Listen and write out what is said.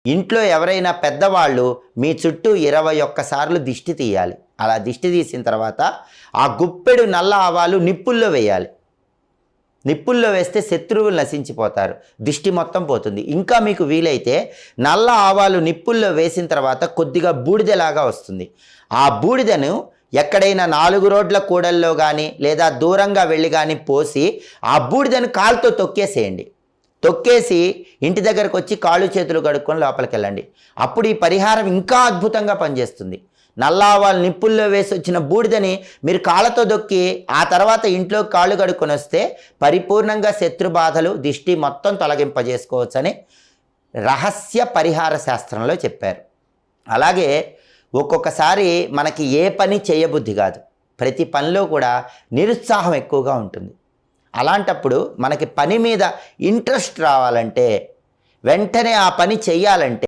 ఇంట్లో ఎవరైనా పెద్దవాళ్ళు మీ చుట్టూ 21 సార్లు దిష్టి తీయాలి. అలా దిష్టి తీసిన తర్వాత ఆ గుప్పెడు నల్ల ఆవాలు నిప్పుల్లో వేయాలి. నిప్పుల్లో వేస్తే శత్రువులు నశించిపోతారు, దిష్టి మొత్తం పోతుంది. ఇంకా మీకు వీలైతే నల్ల ఆవాలు నిప్పుల్లో వేసిన తర్వాత కొద్దిగా బూడిదలాగా వస్తుంది. ఆ బూడిదను ఎక్కడైనా 4 రోడ్ల కూడల్లో కానీ లేదా దూరంగా వెళ్ళి కానీ పోసి ఆ బూడిదను కాలుతో తొక్కేసేయండి. తొక్కేసి ఇంటి దగ్గరకు వచ్చి కాళ్ళు చేతులు కడుక్కొని లోపలికి వెళ్ళండి. అప్పుడు ఈ పరిహారం ఇంకా అద్భుతంగా పనిచేస్తుంది. నల్ల ఆవాలు నిప్పుల్లో వేసి వచ్చిన బూడిదని మీరు కాళ్ళతో దొక్కి ఆ తర్వాత ఇంట్లో కాళ్ళు కడుక్కొని వస్తే పరిపూర్ణంగా శత్రు బాధలు దిష్టి మొత్తం తొలగింపజేసుకోవచ్చని రహస్య పరిహార శాస్త్రంలో చెప్పారు. అలాగే ఒక్కొక్కసారి మనకి ఏ పని చేయబుద్ధి కాదు, ప్రతి పనిలో కూడా నిరుత్సాహం ఎక్కువగా ఉంటుంది. అలాంటప్పుడు మనకి పని మీద ఇంట్రెస్ట్ రావాలంటే, వెంటనే ఆ పని చెయ్యాలంటే